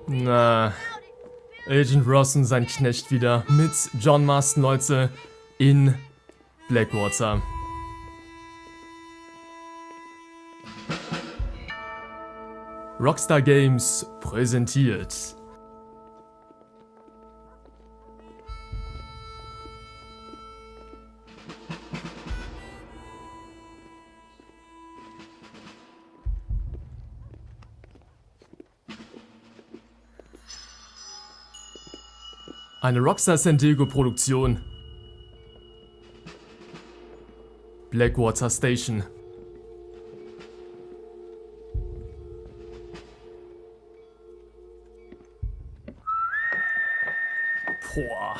Na, Agent Ross und sein Knecht wieder mit John Marston, Leute, in Blackwater. Rockstar Games präsentiert. Eine Rockstar San Diego Produktion. Blackwater Station. Boah.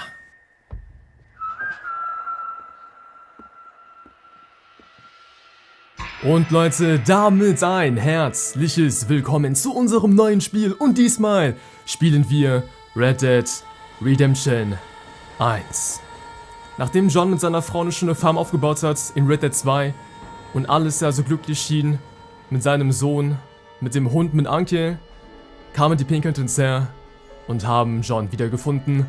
Und Leute, damit ein herzliches Willkommen zu unserem neuen Spiel. Und diesmal spielen wir Red Dead Redemption 1. Nachdem John mit seiner Frau eine schöne Farm aufgebaut hat in Red Dead 2 und alles ja so glücklich schien, mit seinem Sohn, mit dem Hund, mit Anke, kamen die Pinkertons her und haben John wiedergefunden.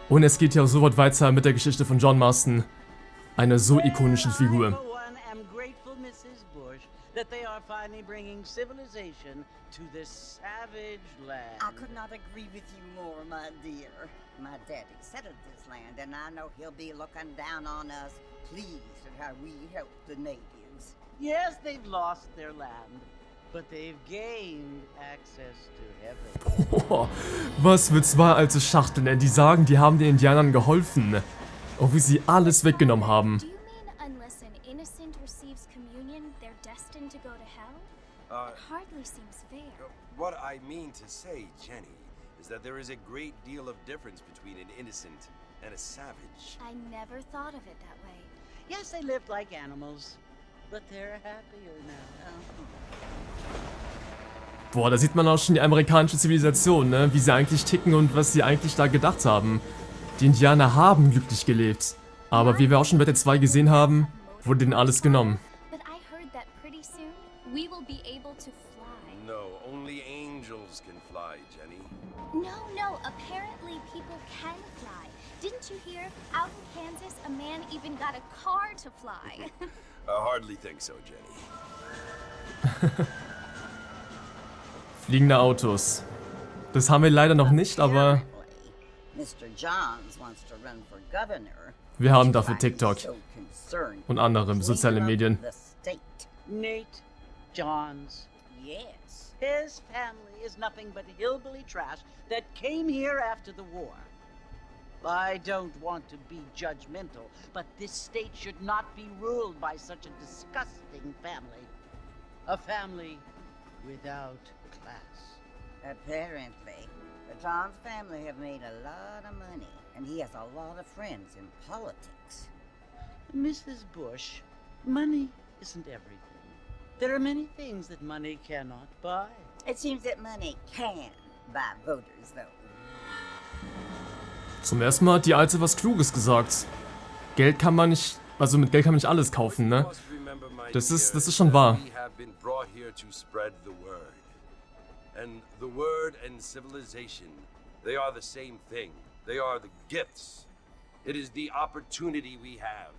Und es geht ja sofort weiter mit der Geschichte von John Marston, einer so ikonischen Figur. That they are finally bringing civilization to this savage land. I could not agree with you more, my dear. My daddy settled this land, and I know he'll be looking down on us, pleased at how we help the natives. Yes, they've lost their land, but they've gained access to heaven. Boah, was für zwei alte Schachteln, ey. Die sagen, die haben den Indianern geholfen, obwohl sie alles weggenommen haben. To go to hell? It hardly seems fair. What I mean to say, Jenny, is that there is a great deal of difference between an innocent and a savage. I never thought of it that way. Yes, they lived like animals, but they're happier now. Boah, da sieht man auch schon die amerikanische Zivilisation, ne? Wie sie eigentlich ticken und was sie eigentlich da gedacht haben. Die Indianer haben glücklich gelebt. Aber wie wir auch schon bei der 2 gesehen haben, wurde denen alles genommen. We will be able to fly. No, only angels can fly, Jenny. No, apparently people can fly. Didn't you hear? Out in Kansas, a man even got a car to fly. I hardly think so, Jenny. Fliegende Autos. Das haben wir leider noch nicht, aber Mr. Johns wants to run for governor. Wir haben dafür TikTok und andere soziale Medien. Nate Johns. Yes. His family is nothing but hillbilly trash that came here after the war. I don't want to be judgmental, but this state should not be ruled by such a disgusting family. A family without class. Apparently. The Johns family have made a lot of money, and he has a lot of friends in politics. Mrs. Bush, money isn't everything. There are many things that money cannot buy. It seems that money can buy voters, though. Zum ersten Mal hat die Alte was Kluges gesagt. Geld kann man nicht, also mit Geld kann man nicht alles kaufen, ne? Das ist schon wahr. And the word and civilization, they are the same thing. They are the gifts. It is the opportunity we have,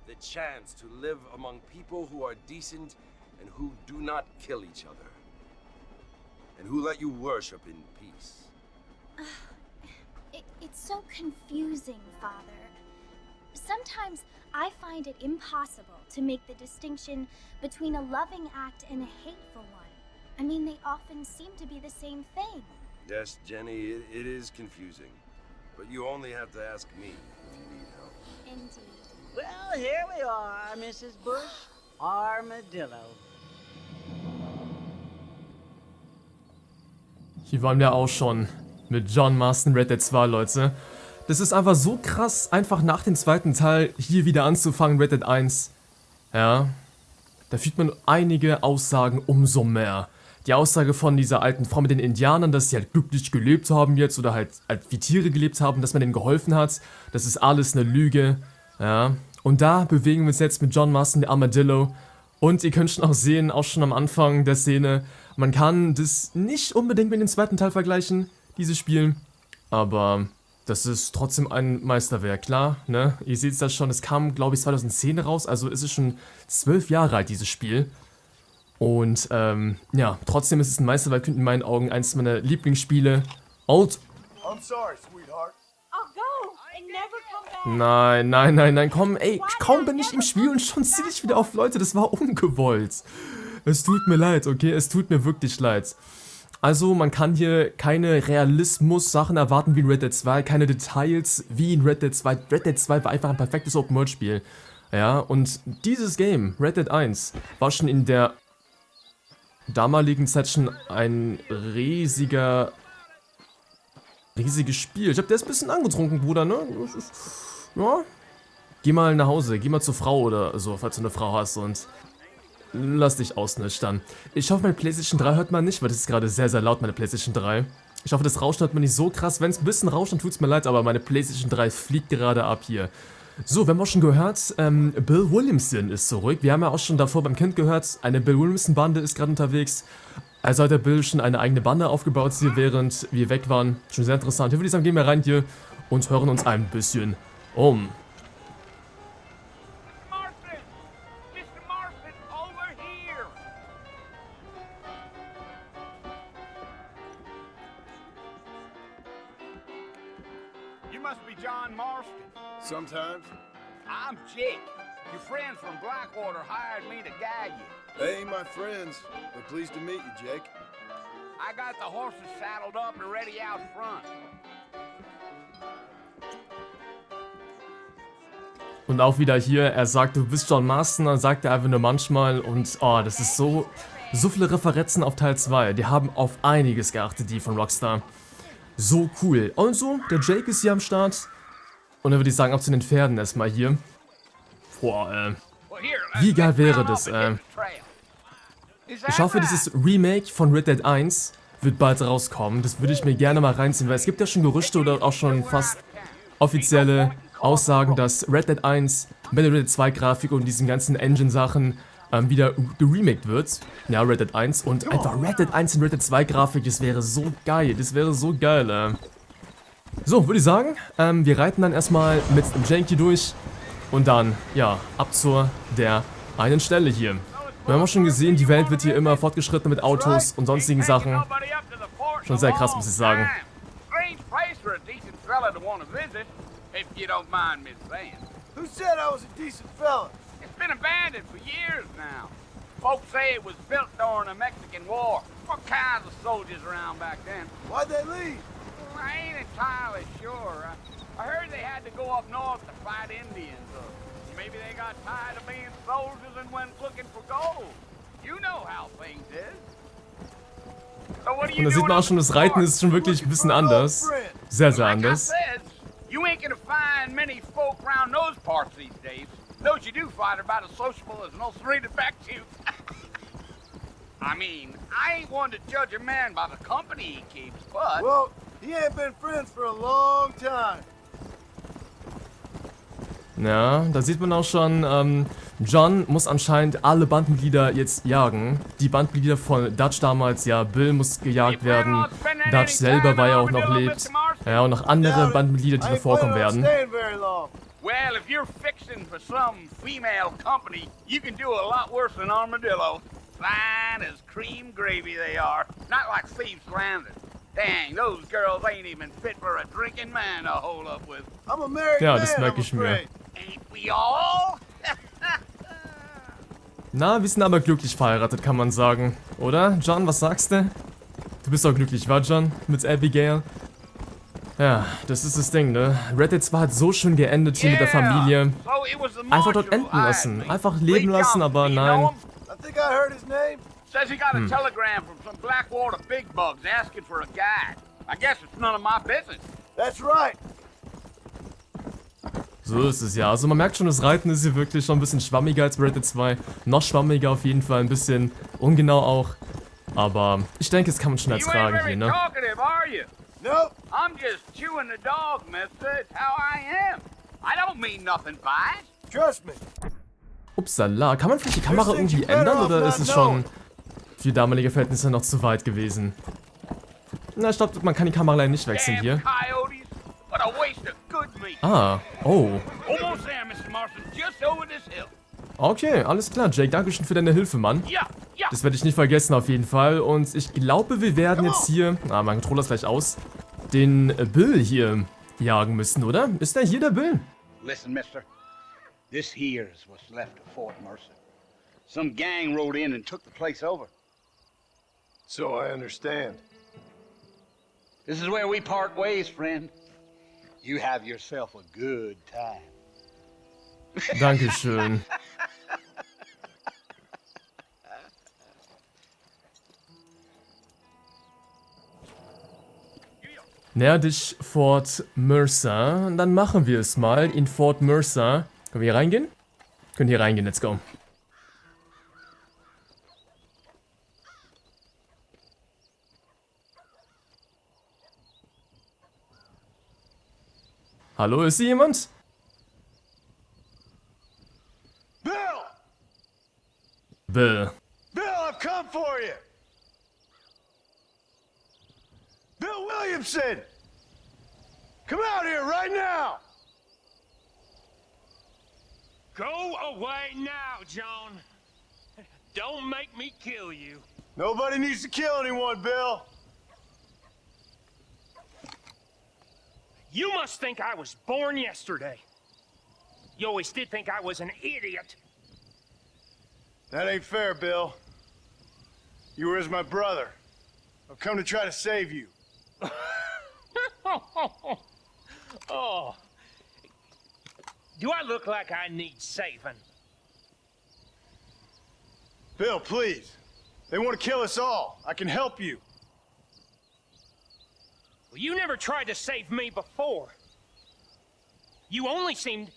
the chance to live among people who are decent and who do not kill each other, and who let you worship in peace. It's so confusing, Father. Sometimes I find it impossible to make the distinction between a loving act and a hateful one. I mean, they often seem to be the same thing. Yes, Jenny, it is confusing, but you only have to ask me if you need help. Indeed. Well, here we are, Mrs. Bush. Armadillo. Hier waren wir auch schon mit John Marston Red Dead 2, Leute. Das ist einfach so krass, einfach nach dem zweiten Teil hier wieder anzufangen, Red Dead 1. Ja, da fühlt man einige Aussagen umso mehr. Die Aussage von dieser alten Frau mit den Indianern, dass sie halt glücklich gelebt haben jetzt oder halt wie Tiere gelebt haben, dass man denen geholfen hat. Das ist alles eine Lüge. Ja, und da bewegen wir uns jetzt mit John Marston, der Armadillo. Und ihr könnt schon auch sehen, auch schon am Anfang der Szene, man kann das nicht unbedingt mit dem zweiten Teil vergleichen, dieses Spiel. Aber das ist trotzdem ein Meisterwerk, klar, ne? Ihr seht das schon, es kam, glaube ich, 2010 raus, also ist es schon 12 Jahre alt, dieses Spiel. Und, ja, trotzdem ist es ein Meisterwerk, in meinen Augen eins meiner Lieblingsspiele. Und... I'm sorry, sweetheart. I'll go and never come back. Nein, nein, nein, nein, komm, ey, kaum bin ich im Spiel und schon zieh ich wieder auf, Leute, das war ungewollt. Es tut mir leid, okay, es tut mir wirklich leid. Also, man kann hier keine Realismus-Sachen erwarten wie in Red Dead 2, keine Details wie in Red Dead 2. Red Dead 2 war einfach ein perfektes Open-World-Spiel. Ja, und dieses Game, Red Dead 1, war schon in der damaligen Zeit schon ein riesiges Spiel. Ich hab, der ist ein bisschen angetrunken, Bruder, ne? Das ist, ja. Geh mal nach Hause, geh mal zur Frau oder so, falls du eine Frau hast und lass dich ausnüchtern. Ich hoffe, meine PlayStation 3 hört man nicht, weil das ist gerade sehr, sehr laut, meine PlayStation 3. Ich hoffe, das Rauschen hört man nicht so krass. Wenn es ein bisschen rauscht, dann tut es mir leid, aber meine PlayStation 3 fliegt gerade ab hier. So, wir haben auch schon gehört, Bill Williamson ist zurück. Wir haben ja auch schon davor beim Kind gehört, eine Bill Williamson-Bande ist gerade unterwegs. Also hat der Bill schon eine eigene Bande aufgebaut hier, während wir weg waren. Schon sehr interessant. Hier würde ich sagen, gehen wir rein hier und hören uns ein bisschen um. Marston! Mr. Marston, over here! You must be John Marston. Sometimes. I'm Jake. Your friends from Blackwater hired me to guide you. They ain't my friends, but pleased to meet you, Jake. I got the horses saddled up and ready out front. Und auch wieder hier, er sagt, du bist John Marston, dann sagt er einfach nur manchmal und oh, das ist so viele Referenzen auf Teil 2. Die haben auf einiges geachtet, die von Rockstar. So cool. Und so, der Jake ist hier am Start. Und dann würde ich sagen, ab zu den Pferden erstmal hier. Boah, wie geil wäre das, Ich hoffe, dieses Remake von Red Dead 1 wird bald rauskommen. Das würde ich mir gerne mal reinziehen, weil es gibt ja schon Gerüchte oder auch schon fast offizielle Aussagen, dass Red Dead 1 mit der Red Dead 2 Grafik und diesen ganzen Engine-Sachen wieder geremaked wird. Ja, Red Dead 1 und einfach Red Dead 1 und Red Dead 2 Grafik, das wäre so geil, So, würde ich sagen, wir reiten dann erstmal mit dem Janky durch und dann, ja, ab zur der einen Stelle hier. Wir haben auch schon gesehen, die Welt wird hier immer fortgeschritten mit Autos und sonstigen Sachen. Schon sehr krass, muss ich sagen. Who said I was a decent fella? It's been abandoned for years now. Folks say it was built during the Mexican War. What kinds of soldiers around back then? Why'd they leave? Well, I ain't entirely sure. I heard they had to go up north to fight Indians. Maybe they got tired of being soldiers and went looking for gold. You know how things is. So what are you Und da sieht man auch schon, das Reiten ist schon wirklich ein bisschen anders. Sehr, sehr anders. You ain't gonna find many folk around those parts these days. Those you do find are about as sociable as no serrated back tooth. I mean, I ain't one to judge a man by the company he keeps, but... Well, he ain't been friends for a long time. Ja, da sieht man auch schon, John muss anscheinend alle Bandmitglieder jetzt jagen. Die Bandmitglieder von Dutch damals, ja, Bill muss gejagt werden. Dutch selber, weil er auch noch lebt. Ja, und noch andere Bandmitglieder, die noch vorkommen werden. Well, if you're fixing for some female company, you can do a lot worse than Armadillo. Fine as cream gravy they are. Not like Thieves Landing. Dang, those girls ain't even fit for a drinking man to hold up with. I'm a married Ja, man, das merke ich mir. Ain't we all? Na, wir sind aber glücklich verheiratet, kann man sagen. Oder? John, was sagst du? Du bist doch glücklich, war John? Mit Abigail? Ja, das ist das Ding, ne? Red Dead 2 hat so schön geendet hier mit der Familie. Einfach dort enden lassen. Einfach leben lassen, aber nein. I think I heard his name. Says he got a telegram from some Blackwater big bugs asking for a guide. I guess it's none of my business. That's right. So ist es ja. Also man merkt schon, das Reiten ist hier wirklich schon ein bisschen schwammiger als Red Dead 2. Noch schwammiger auf jeden Fall, ein bisschen ungenau auch. Aber ich denke, das kann man schon ertragen hier, ne? Talkative, are you? Nope. I'm just chewing the dog, mister. It's how I am. I don't mean nothing by it. Trust me. Upsala, kann man vielleicht die Kamera irgendwie ändern oder ist es schon für damalige Verhältnisse noch zu weit gewesen? Na, ich glaube, man kann die Kamera leider nicht wechseln hier. Coyotes. What a waste of good meat. Ah, oh. Almost there, Mr. Marston. Just over this hill. Okay, alles klar, Jake. Dankeschön für deine Hilfe, Mann. Ja, ja. Das werde ich nicht vergessen, auf jeden Fall. Und ich glaube, wir werden jetzt hier... Ah, mein Controller ist gleich aus. Den Bill hier jagen müssen, oder? Ist der hier, der Bill? Listen, mister. This here is what's left of Fort Mercer. Some gang rode in and took the place over. So I understand. This is where we part ways, friend. You have yourself a good time. Dankeschön. Näher dich Fort Mercer. Dann machen wir es mal in Fort Mercer. Können wir hier reingehen? Können hier reingehen, let's go. Hallo, ist hier jemand? Bill! Bill. Bill, I've come for you! Bill Williamson! Come out here right now! Go away now, John. Don't make me kill you. Nobody needs to kill anyone, Bill. You must think I was born yesterday. You always did think I was an idiot. That ain't fair, Bill. You were as my brother. I've come to try to save you. Oh. Do I look like I need saving? Bill, please. They want to kill us all. I can help you. Well, you never tried to save me before. You only seemed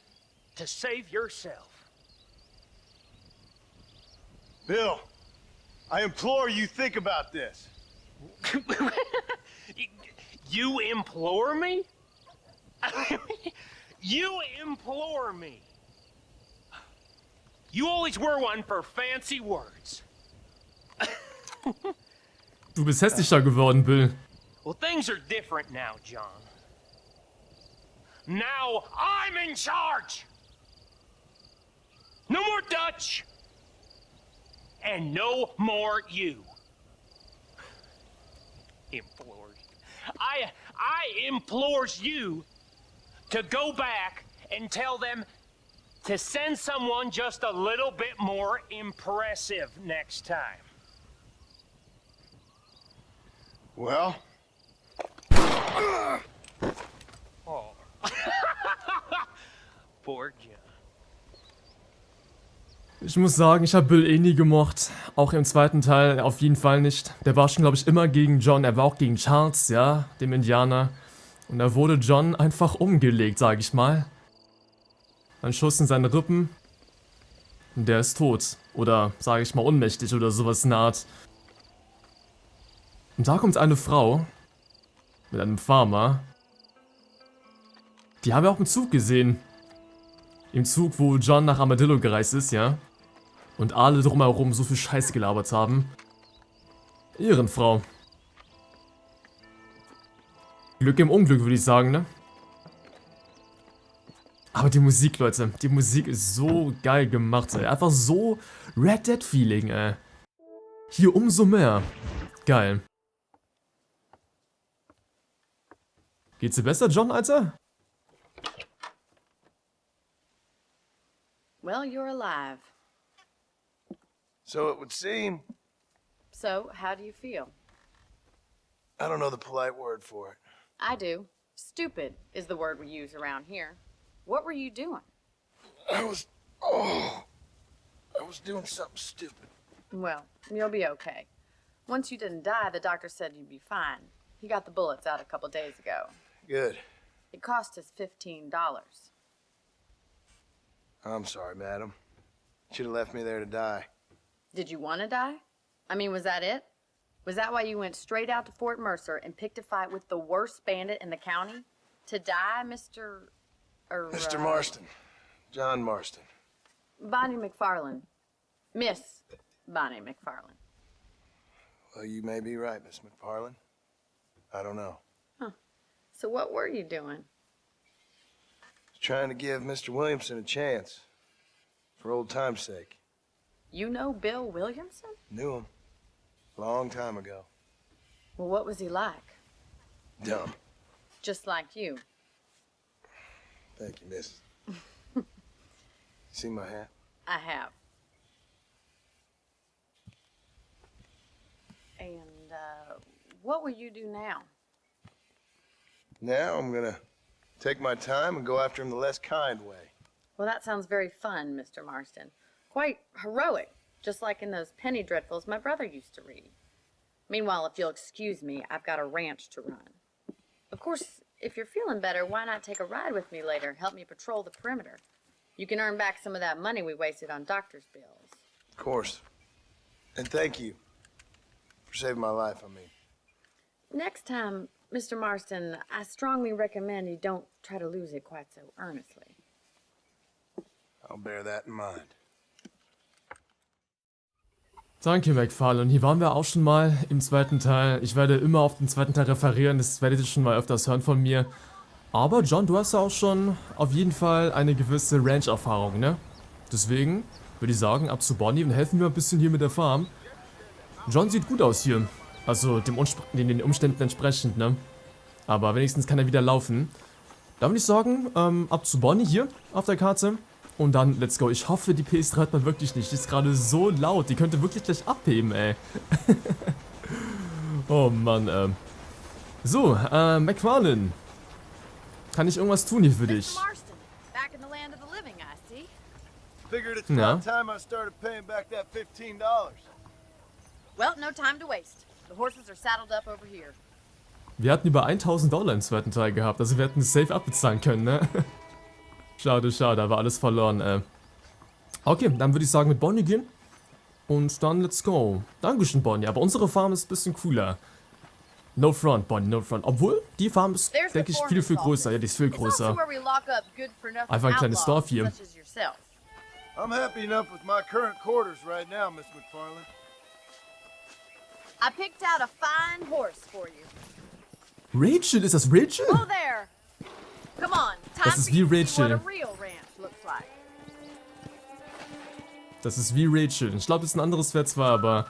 to save yourself. Bill, I implore you think about this. You implore me? You implore me. You always were one for fancy words. Du bist hässlicher geworden, Bill. Well, things are different now, John. Now I'm in charge. No more Dutch. And no more you. Implored. I implores you to go back and tell them to send someone just a little bit more impressive next time. Well? Oh. Poor John. Ich muss sagen, ich habe Bill eh nie gemocht. Auch im zweiten Teil auf jeden Fall nicht. Der war schon, glaube ich, immer gegen John. Er war auch gegen Charles, ja, dem Indianer. Und da wurde John einfach umgelegt, sage ich mal. Ein Schuss in seine Rippen. Und der ist tot. Oder, sage ich mal, ohnmächtig oder sowas in der Art. Und da kommt eine Frau. Mit einem Farmer. Die haben wir auch im Zug gesehen. Im Zug, wo John nach Armadillo gereist ist, ja. Und alle drumherum so viel Scheiße gelabert haben. Ehrenfrau. Glück im Unglück, würde ich sagen, ne? Aber die Musik, Leute, die Musik ist so geil gemacht, ey. Einfach so Red Dead Feeling, ey. Hier umso mehr. Geil. Geht's dir besser, John, Alter? Well, you're alive. So it would seem. So, how do you feel? I don't know the polite word for it. I do. Stupid is the word we use around here. What were you doing? I was doing something stupid. Well, you'll be okay. Once you didn't die, the doctor said you'd be fine. He got the bullets out a couple days ago. Good. It cost us $15. I'm sorry, madam. Should have left me there to die. Did you want to die? I mean, was that it? Was that why you went straight out to Fort Mercer and picked a fight with the worst bandit in the county? To die, Mr. Mr. Marston. John Marston. Bonnie McFarlane. Miss Bonnie McFarlane. Well, you may be right, Miss McFarlane. I don't know. Huh. So what were you doing? Trying to give Mr. Williamson a chance. For old time's sake. You know Bill Williamson? Knew him. Long time ago. Well, what was he like? Dumb. Just like you. Thank you, miss. You see my hat? I have. And, what will you do now? Now I'm gonna take my time and go after him the less kind way. Well, that sounds very fun, Mr. Marston. Quite heroic, just like in those penny dreadfuls my brother used to read. Meanwhile, if you'll excuse me, I've got a ranch to run. Of course, if you're feeling better, why not take a ride with me later and help me patrol the perimeter? You can earn back some of that money we wasted on doctor's bills. Of course. And thank you for saving my life, I mean. Next time, Mr. Marston, I strongly recommend you don't try to lose it quite so earnestly. I'll bear that in mind. Danke, McFarlane. Hier waren wir auch schon mal im zweiten Teil. Ich werde immer auf den zweiten Teil referieren, das werdet ihr schon mal öfters hören von mir. Aber John, du hast ja auch schon auf jeden Fall eine gewisse Ranch-Erfahrung, ne? Deswegen würde ich sagen, ab zu Bonnie und helfen wir ein bisschen hier mit der Farm. John sieht gut aus hier. Also den Umständen entsprechend, ne? Aber wenigstens kann er wieder laufen. Dann würde ich sagen, ab zu Bonnie hier auf der Karte. Und dann, let's go. Ich hoffe, die PS3 hört man wirklich nicht. Die ist gerade so laut. Die könnte wirklich gleich abheben, ey. Oh, Mann, So, McFarlane. Kann ich irgendwas tun hier für dich? Figured it's about time I started paying back that $15. Well, no time to waste. The horses are saddled up over here. Wir hatten über $1000 im zweiten Teil gehabt. Also wir hätten es safe abbezahlen können, ne? Schade, schade, da war alles verloren, Okay, dann würde ich sagen mit Bonnie gehen. Und dann let's go. Dankeschön, Bonnie, aber unsere Farm ist ein bisschen cooler. No front, Bonnie, no front. Obwohl, die Farm ist, denke ich, viel, viel größer. Ja, die ist viel größer. Einfach ein kleines Dorf hier. I'm happy enough with my current quarters right now, Miss McFarlane. I picked out a fine horse for you. Rachel, ist das Rachel? Oh, there. Come on, Das ist wie Rachel. Das ist wie Rachel. Ich glaube, das ist ein anderes Pferd zwar, aber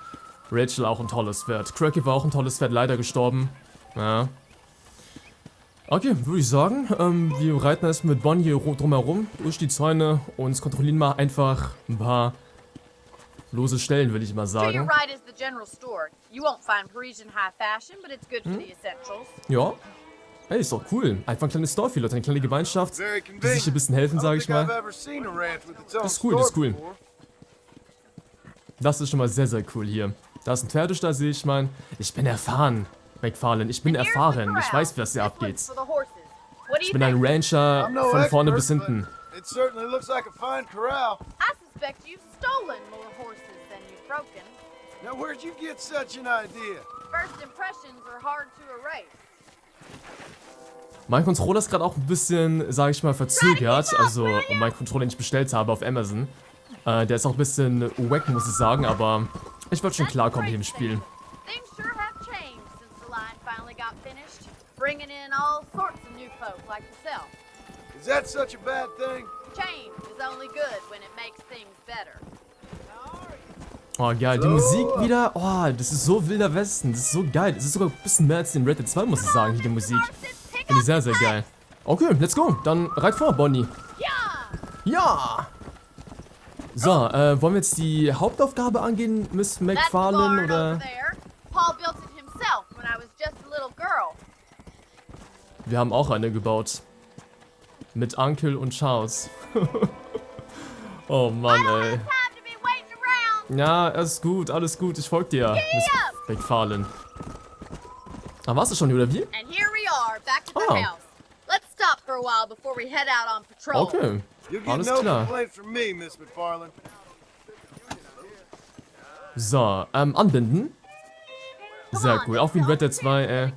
Rachel auch ein tolles Pferd. Cracky war auch ein tolles Pferd, leider gestorben. Ja. Okay, würde ich sagen, wir reiten erstmal mit Bonnie hier drumherum, durch die Zäune und kontrollieren mal einfach ein paar lose Stellen, würde ich mal sagen. Ja. Hey, ist doch cool. Einfach ein kleines Dorf hier, Leute, eine kleine Gemeinschaft, die sich ein bisschen helfen, sage ich mal. Das ist cool, das ist cool. Das ist schon mal sehr, sehr cool hier. Da ist ein Pferdestall, sehe ich mal. Ich bin erfahren, McFarlane. Ich bin erfahren. Ich weiß, was hier abgeht. Ich bin ein Rancher von vorne bis hinten. Now where'd you get such an idea? First impressions are hard to erase. Mein Controller ist gerade auch ein bisschen, sage ich mal, verzögert. Also mein Controller, den ich bestellt habe auf Amazon. Der ist auch ein bisschen wack, muss ich sagen, aber ich wollte schon klarkommen hier im Spiel. Is that such a bad thing? Change is only good when it makes things better. Oh, geil. Die Musik wieder. Oh, das ist so wilder Westen. Das ist so geil. Das ist sogar ein bisschen mehr als in Red Dead 2, muss ich sagen, hier die Musik. Finde ich sehr, sehr geil. Okay, let's go. Dann reit vor, Bonnie. Ja! So, wollen wir jetzt die Hauptaufgabe angehen, Miss McFarlane, oder? Wir haben auch eine gebaut. Mit Uncle und Charles. Oh Mann, ey. Ja, alles gut, ich folge dir, Miss McFarlane. Ah, warst du schon, oder wie? Ah. Okay, alles klar. So, anbinden. Sehr cool, auch wie in Red Dead 2,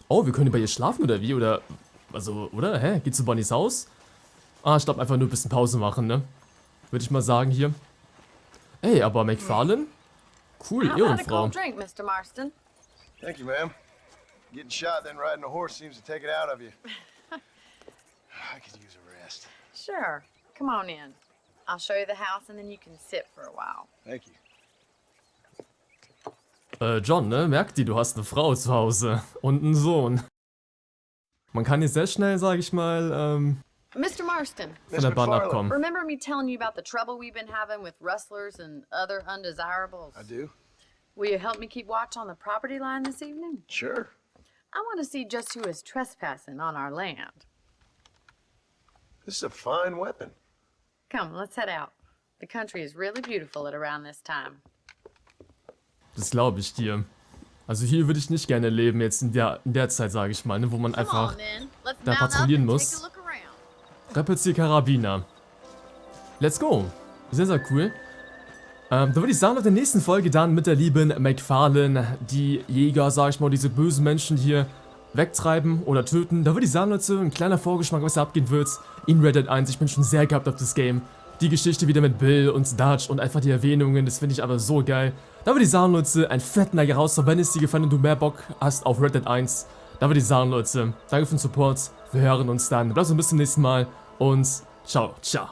Oh, wir können bei ihr schlafen, oder wie? Oder Also, oder? Hä? Geht zu Bonnys Haus? Ah, ich glaube einfach nur ein bisschen Pause machen, ne? Würde ich mal sagen hier. Ey, aber McFarlane? Cool, How about a Ehrenfrau. cold drink, Mr. Marston? Thank you, ma'am. Getting shot, then riding a horse seems to take it out of you. I could use a rest. Sure. Come on in. I'll show you the house and then you can sit for a while. Thank you. John, ne? Merkt die, du hast eine Frau zu Hause. Und einen Sohn. Man kann hier sehr schnell, sag ich mal, Mr. Marston, von der Bahn abkommen. remember me telling you about the trouble we've been having with rustlers and other undesirables? I do? Will you help me keep watch on the property line this evening? Sure. I want to see just who is trespassing on our land. This is a fine weapon. Come, let's head out. The country is really beautiful at around this time. Das glaube ich dir. Also hier würde ich nicht gerne leben, jetzt in der Zeit, sage ich mal, ne, wo man Come einfach on, then. Let's da mount up patrouillieren and muss. take a look around. Repetier Karabiner. Let's go. Sehr, sehr cool. Da würde ich sagen, auf der nächsten Folge dann mit der lieben McFarlane, die Jäger, sag ich mal, diese bösen Menschen hier wegtreiben oder töten. Da würde ich sagen, Leute, ein kleiner Vorgeschmack, was da abgehen wird in Red Dead 1. Ich bin schon sehr gehypt auf das Game. Die Geschichte wieder mit Bill und Dutch und einfach die Erwähnungen, das finde ich aber so geil. Da würde ich sagen, Leute, ein fetten Like raus, wenn es dir gefallen und du mehr Bock hast auf Red Dead 1. Da würde ich sagen, Leute, danke für den Support. Wir hören uns dann. Bleibt so bis zum nächsten Mal und ciao, ciao.